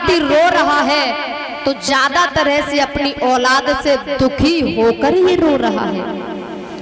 व्यक्ति रो रहा है तो ज्यादा तरह से अपनी औलाद से दुखी होकर ही रो रहा है।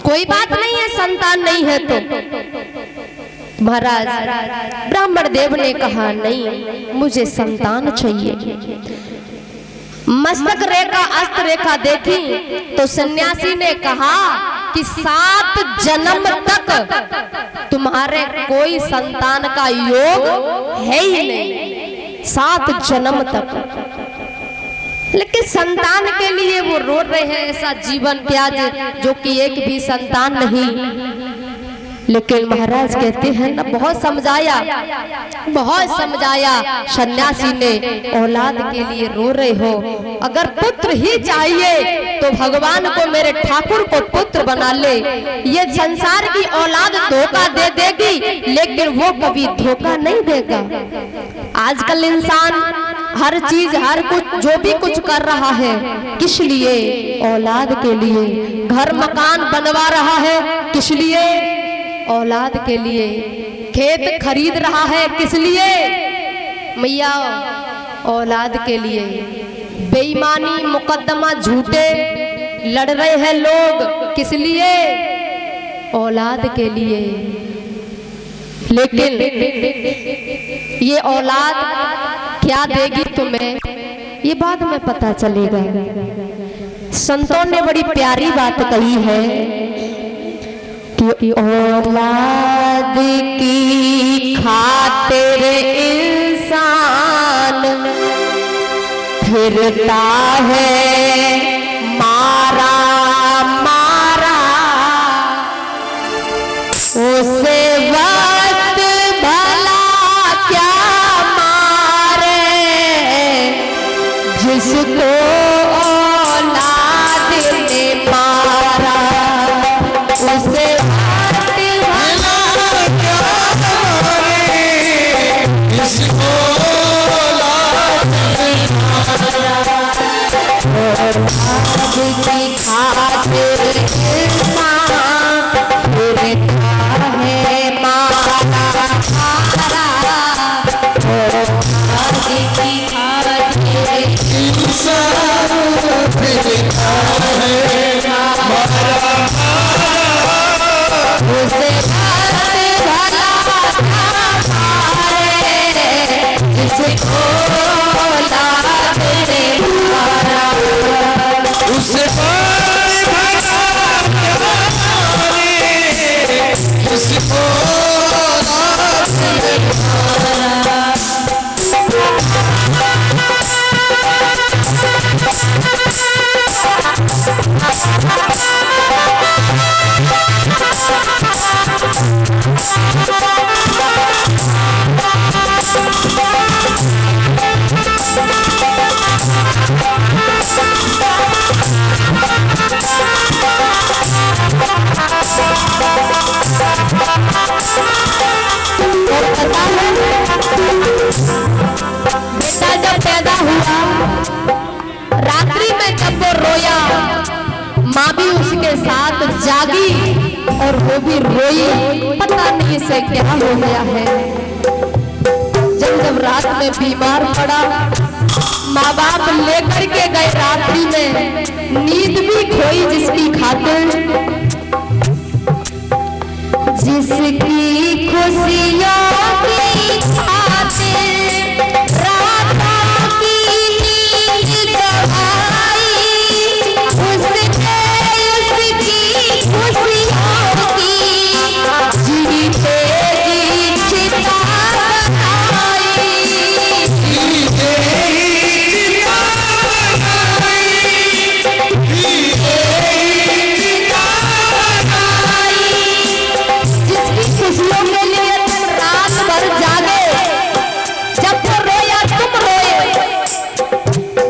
कोई बात नहीं है संतान नहीं है तो। महाराज ब्राह्मण देव ने कहा नहीं, मुझे संतान चाहिए। मस्तक रेखा अस्त्र रेखा देखी तो सन्यासी ने कहा कि 7 जन्म तक तुम्हारे कोई संतान का योग है ही नहीं, 7 जन्म तक। लेकिन संतान के लिए वो रो रहे हैं, ऐसा जीवन त्याग जो कि एक भी संतान नहीं। लेकिन महाराज कहते हैं ना, बहुत समझाया सन्यासी ने, औलाद के लिए रो रहे हो, अगर पुत्र ही चाहिए तो भगवान को, मेरे ठाकुर को पुत्र बना ले। ये संसार की औलाद धोखा दे देगी लेकिन वो कभी धोखा नहीं देगा। आजकल इंसान हर चीज हर कुछ जो भी कुछ कर रहा है किस लिए? औलाद के लिए। घर मकान बनवा रहा है किस लिए? औलाद के लिए। खेत खरीद रहा है किस लिए? मैया औलाद के लिए। बेईमानी मुकदमा झूठे लड़ रहे हैं लोग किस लिए? औलाद के लिए। लेकिन ये औलाद क्या देगी तुम्हें, ये बाद में पता चलेगा। संतों ने बड़ी प्यारी बात कही है कि औलाद की खातिर इंसान फिरता है मारा मारा, उसे वक्त भला क्या मारे जिसको औलाद ने मारा, उसे जागी और वो भी रोई, पता नहीं इसे क्या हो गया है। जब रात में बीमार पड़ा, माँ बाप लेकर के गए रात्रि में, नींद भी खोई जिसकी खातिर, जिसकी खुशियों की खातिर रातों की नींद जगाई, उसने खुशियों की जीते जी चिता बनाई, जीते चिता बनाई, जिसकी खुशियों के लिए तुम रात भर जागे, जब वो रोया तुम रोए,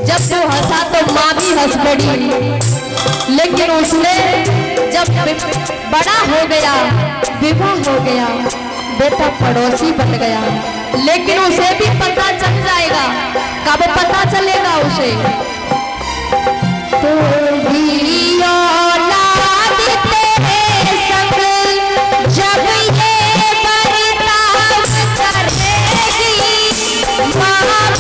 जब वो हंसा तो माँ भी हंस पड़ी। लेकिन उसने जब बड़ा हो गया, विवाह हो गया, बेटा पड़ोसी बन गया, लेकिन उसे भी पता चल जाएगा। कब पता चलेगा उसे? तो भी औलाद तेरे संग जब ये बर्ताव करेगी, माँ बाप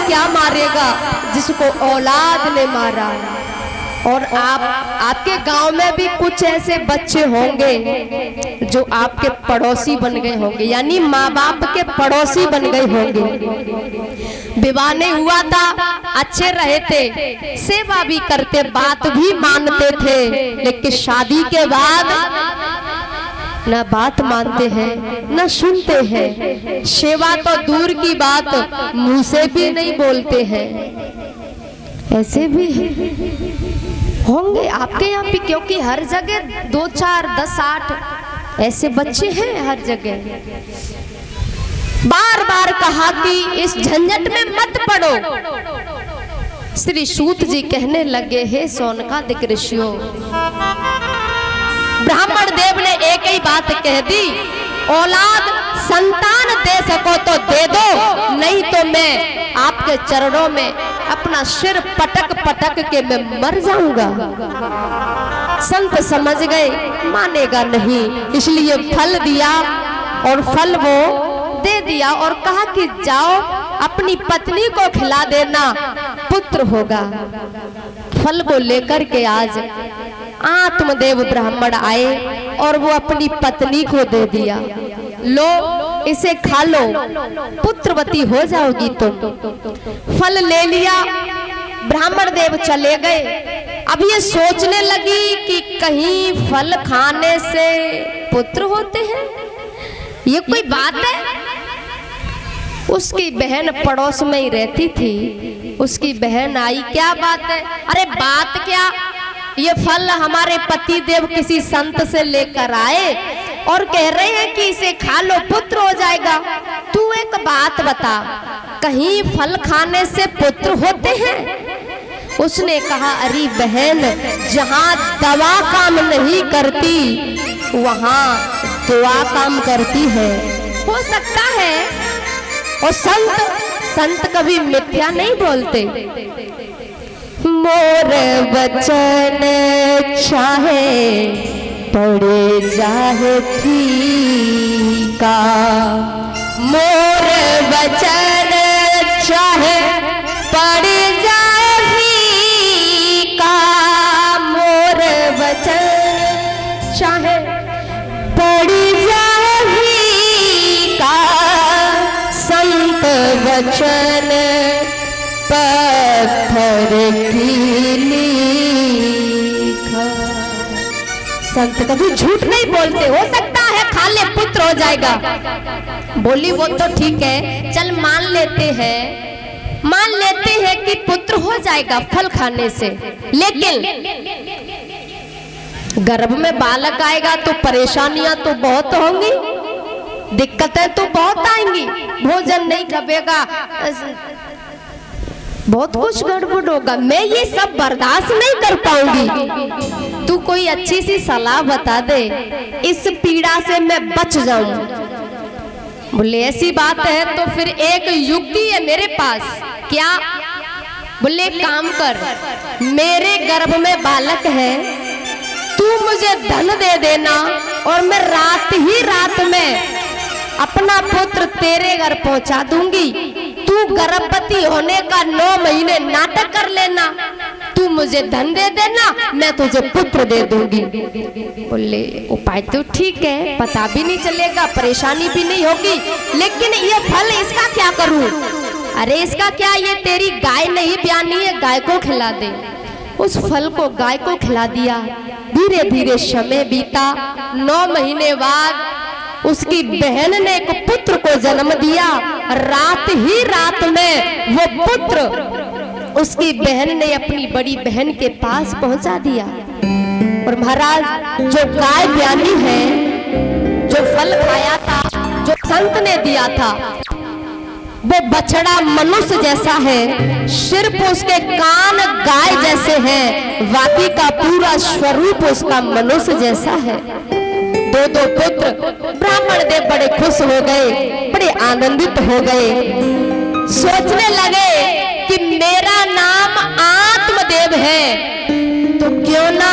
क्या मारेगा जिसको औलाद ने मारा। और आपके गांव में भी कुछ ऐसे बच्चे होंगे जो आपके पड़ोसी बन गए होंगे, यानी माँ बाप के पड़ोसी बन गए होंगे। विवाह नहीं हुआ था, अच्छे रहे थे, सेवा भी करते, बात भी मानते थे, लेकिन शादी के बाद ना बात मानते हैं ना सुनते हैं, सेवा तो दूर की बात, मुंह से भी नहीं बोलते हैं। ऐसे भी होंगे आपके यहाँ भी, क्योंकि हर जगह 2, 4, 10, 8 ऐसे बच्चे हैं हर जगह। बार बार कहा कि इस झंझट में मत पड़ो। श्री सूत जी कहने लगे, हे सौनकादिक ऋषियों, ब्राह्मण देव ने एक ही बात कह दी, औलाद संतान दे सको तो दे दो, नहीं तो मैं आपके चरणों में अपना सिर पटक पटक के मैं मर जाऊंगा। संत समझ गए मानेगा नहीं, इसलिए फल दिया और फल वो दे दिया और कहा कि जाओ अपनी पत्नी को खिला देना, पुत्र होगा। फल को लेकर के आज आत्मदेव ब्राह्मण आए और वो अपनी पत्नी को दे दिया, लो इसे खा लो, पुत्रवती हो जाओगी तुम। फल ले लिया, ब्राह्मण देव चले गए। अब ये सोचने लगी कि कहीं फल खाने से पुत्र होते हैं, ये कोई बात है। उसकी बहन पड़ोस में ही रहती थी, उसकी बहन आई, क्या बात है? अरे बात क्या, ये फल हमारे पति देव किसी संत से लेकर आए और कह रहे हैं कि इसे खा लो, पुत्र हो जाएगा। तू एक बात बता, कहीं फल खाने से पुत्र होते हैं? उसने कहा, अरे बहन, जहाँ दवा काम नहीं करती वहाँ दुआ काम करती है। हो सकता है। और संत कभी मिथ्या नहीं बोलते। मोर वचन चाहे पड़े जाहे फीका, मोर वचन चाहे पड़े जाए फीका, मोर वचन चाहे पड़े जाए फीका, संत वचन पत्थर की लीखा। संत कभी झूठ नहीं बोलते। हो सकता है खा ले, पुत्र हो जाएगा। बोली वो तो ठीक है, चल मान लेते हैं कि पुत्र हो जाएगा फल खाने से, लेकिन गर्भ में बालक आएगा तो परेशानियां तो बहुत होंगी, दिक्कतें तो बहुत आएंगी, भोजन नहीं खपेगा, बहुत कुछ गड़बड़ होगा, मैं ये सब बर्दाश्त नहीं कर पाऊंगी। तू कोई अच्छी सी सलाह बता दे, इस पीड़ा से मैं बच जाऊं। बोले ऐसी बात है तो फिर एक युक्ति है मेरे पास। क्या? बोले काम कर, मेरे गर्भ में बालक है, तू मुझे धन दे देना और मैं रात ही रात में अपना पुत्र तेरे घर पहुंचा दूंगी। तू गर्भवती होने का 9 महीने नाटक कर लेना, तू मुझे धन दे देना, मैं तुझे पुत्र दे दूंगी। बोले उपाय तो ठीक है, पता भी नहीं चलेगा, परेशानी भी नहीं होगी, लेकिन ये फल इसका क्या करूं? अरे इसका क्या, ये तेरी गाय नहीं ब्यानी है, गाय को खिला दे। उस फल को गाय को खिला दिया। धीरे धीरे समय बीता। 9 महीने बाद उसकी बहन ने एक पुत्र को जन्म दिया। रात ही रात में वो पुत्र उसकी बहन ने अपनी बड़ी बहन के पास पहुंचा दिया। और महाराज, जो गाय ब्यानी है, जो फल खाया था, जो संत ने दिया था, वो बछड़ा मनुष्य जैसा है, सिर्फ उसके कान गाय जैसे हैं, बाकी का पूरा स्वरूप उसका मनुष्य जैसा है। 2 पुत्र। ब्राह्मण देव बड़े खुश हो गए, बड़े आनंदित हो गए, सोचने लगे कि मेरा नाम आत्मदेव है, तो क्यों ना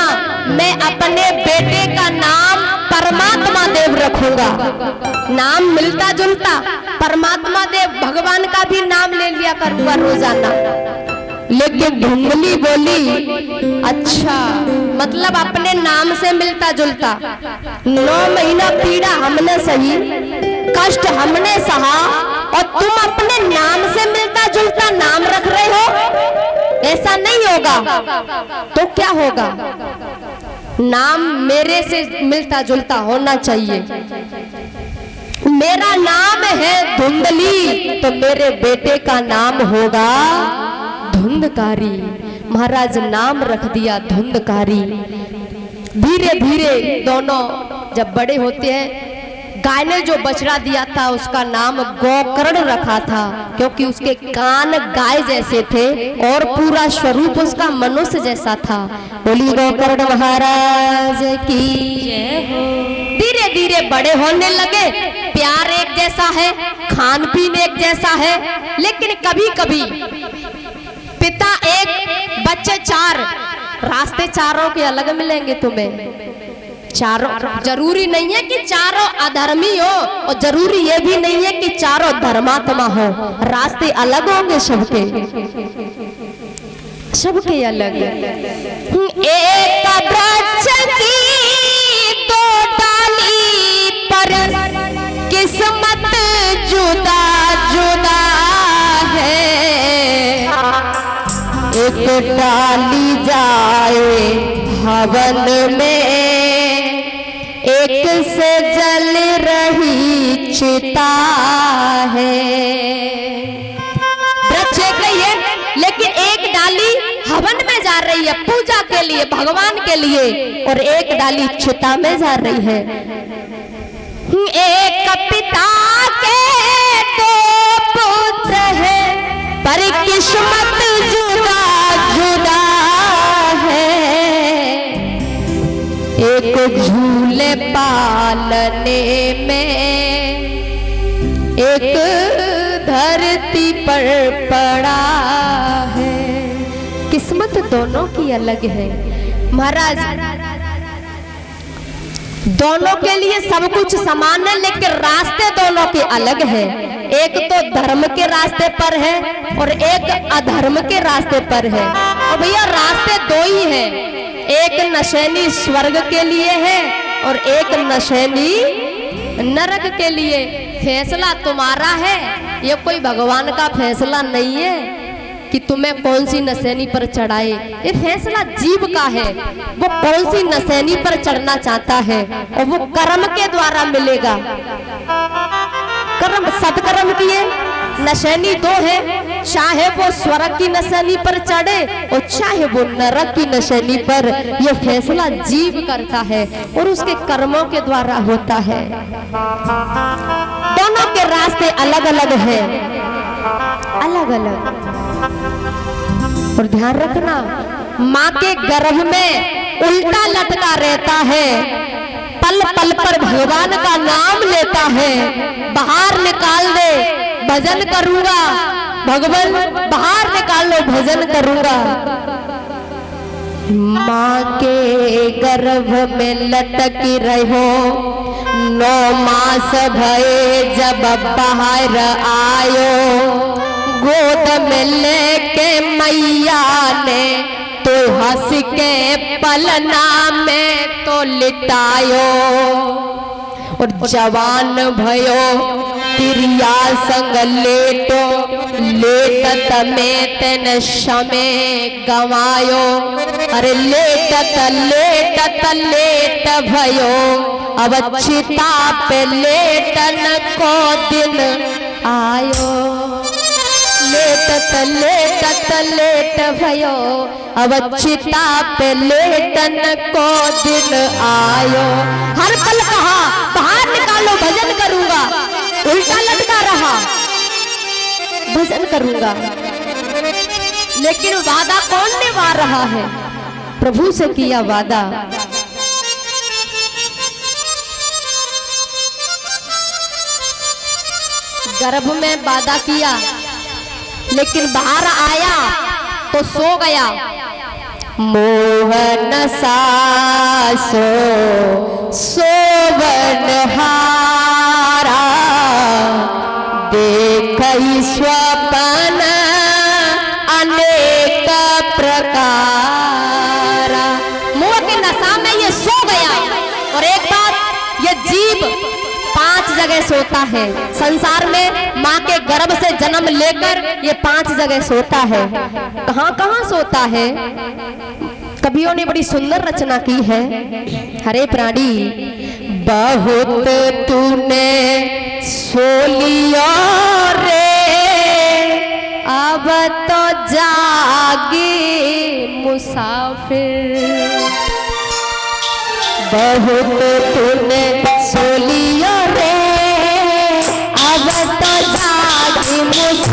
मैं अपने बेटे का नाम परमात्मा देव रखूं। रखूंगा। नाम मिलता जुलता परमात्मा देव भगवान का भी नाम ले लिया करूंगा रोजाना। लेकिन धुंधली बोली अच्छा मतलब अपने नाम से मिलता जुलता। 9 महीना पीड़ा हमने सही, कष्ट हमने सहा, और तुम अपने नाम से मिलता जुलता नाम रख रहे हो, ऐसा नहीं होगा। तो क्या होगा? नाम मेरे से मिलता जुलता होना चाहिए। मेरा नाम है धुंधली तो मेरे बेटे का नाम होगा धुंधकारी। महाराज नाम रख दिया धुंधकारी। धीरे धीरे दोनों जब बड़े होते हैं, गाय ने जो बछड़ा दिया था उसका नाम गोकर्ण रखा था, क्योंकि उसके कान गाय जैसे थे और पूरा स्वरूप उसका मनुष्य जैसा था। बोली गोकर्ण महाराज की जय हो। धीरे धीरे बड़े होने लगे, प्यार एक जैसा है, खान पीन एक जैसा है, लेकिन कभी कभी पिता एक बच्चे 4, रास्ते चारों के अलग मिलेंगे तुम्हें। चारों जरूरी नहीं है कि चारों अधर्मी हो, और जरूरी ये भी नहीं है कि चारों धर्मात्मा हो। रास्ते अलग होंगे सबके, सबके अलग। एक वृक्ष की 2 डाली पर किस्मत जुदा जुदा है। एक डाली जाए हवन में, एक से जल रही चिता है। वृक्ष एक ही है, लेकिन एक डाली हवन में जा रही है पूजा के लिए, भगवान के लिए, और एक डाली चिता में जा रही है। एक पिता के 2 पुत्र है, पर किस्मत जुदा जुदा है। एक झूले पालने में, एक धरती पर पड़ा है। किस्मत दोनों की अलग है महाराज। दोनों के लिए सब कुछ समान है, लेकिन रास्ते दोनों के अलग है। एक तो धर्म के रास्ते पर है और एक अधर्म के रास्ते पर है। और भैया रास्ते 2 ही हैं, एक नशैनी स्वर्ग के लिए है और एक नशैनी नरक के लिए। फैसला तुम्हारा है, ये कोई भगवान का फैसला नहीं है कि तुम्हें कौन सी नशैनी पर चढ़ाए। ये फैसला जीव का है, वो कौन सी नशैनी पर चढ़ना चाहता है, और वो कर्म के द्वारा मिलेगा। कर्म सत्कर्म किए नशैनी 2 है, चाहे वो स्वर्ग की नशैनी पर चढ़े और चाहे वो नरक की नशैनी पर। यह फैसला जीव करता है और उसके कर्मों के द्वारा होता है। दोनों के रास्ते अलग अलग है, अलग अलग। और ध्यान रखना, माँ के गर्भ में उल्टा लटका रहता है, पल पल पर भगवान का नाम लेता है। बाहर निकाल दे भजन करूंगा, भगवान बाहर निकालो भजन करूंगा। माँ के गर्भ में लटक रहो, 9 मास भये जब बाहर आयो। गोद में लेके मैया ने तो हंस के पलना में तो लिटायो। और जवान भयो तिरिया संग लेटो, लेटत में तेन समय गवायो। अरे लेटत लेटत लेट भयो, अब चिता पे लेटन को दिन आयो। लेटत लेटत लेट भयो, अब चिता पे लेटन को दिन आयो। हर पल कहा बाहर निकालो भजन करूंगा, उल्टा लटका रहा भजन करूंगा। लेकिन वादा कौन निभा रहा है? प्रभु से किया वादा। गर्भ में वादा किया, लेकिन बाहर आया तो सो गया। मोहन सासो सोवन हारा देखई स्वपन अनेक प्रकारा। मोह के नशा में ये सो गया। और एक बात, ये जीव 5 जगह सोता है संसार में। माँ के गर्भ से जन्म लेकर ये 5 जगह सोता है। कहाँ कहाँ सोता है? कवियों ने बड़ी सुंदर रचना की है। हरे प्राणी बहुत तूने सो लिया रे, अब तो जागे मुसाफिर। बहुत तूने सो लिया रे, अब तो जागे मुसाफिर।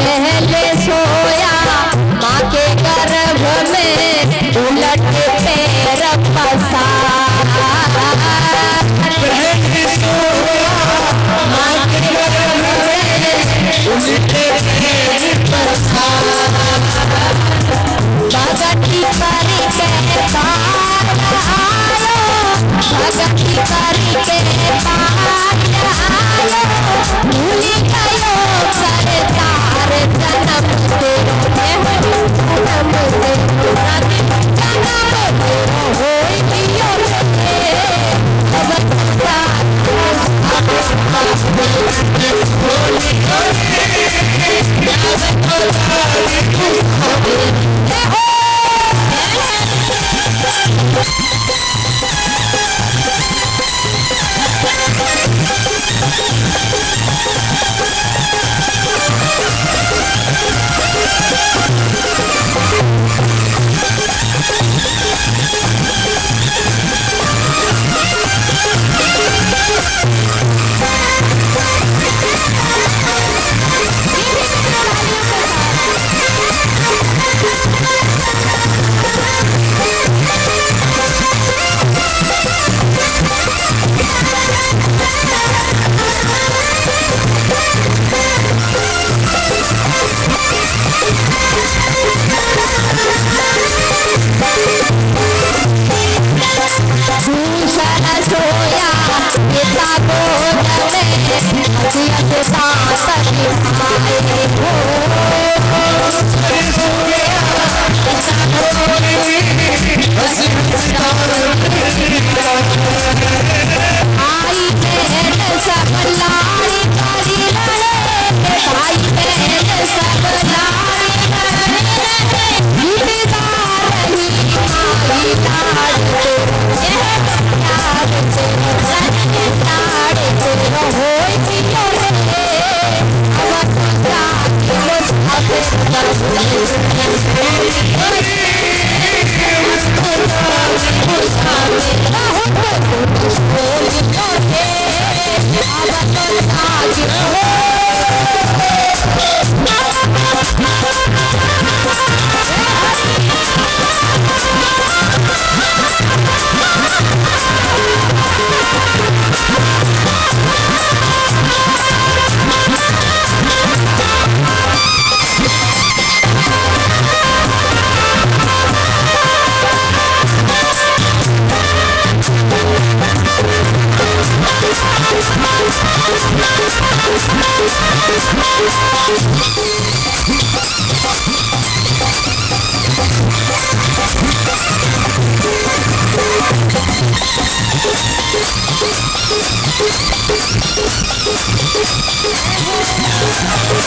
पहले सोया माँ के गर्भ में, उलट पैर पसारा। पहले सोया माँ के गर्भ में, उलट पैर पसारा। भगति करके पार आयो, भगति करके पार आयो। भूल गयो सरदार जन्म तेरो, जन्म तेरो, जन्म तेरो होई लियो रे। अब Thank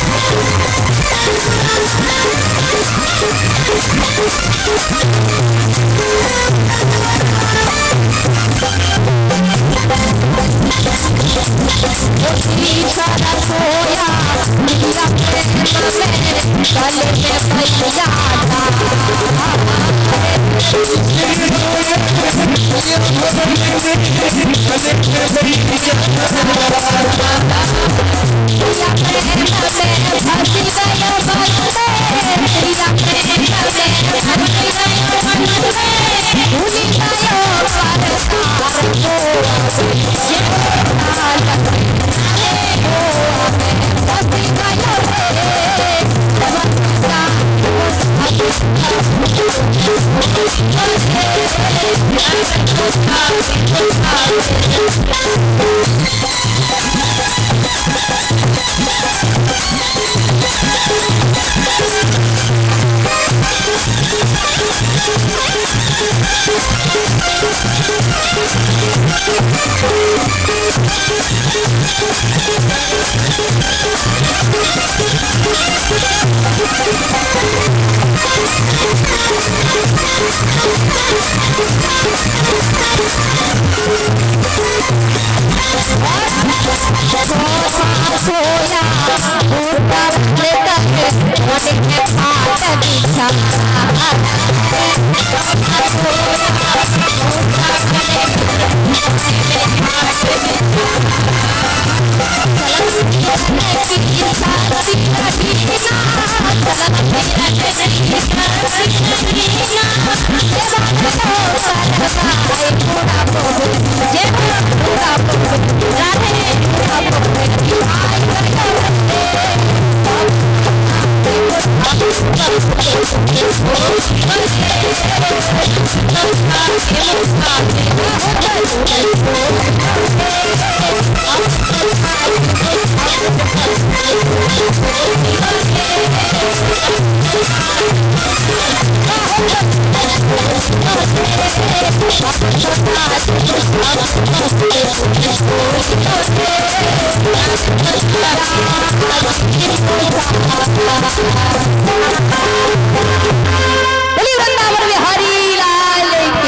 you.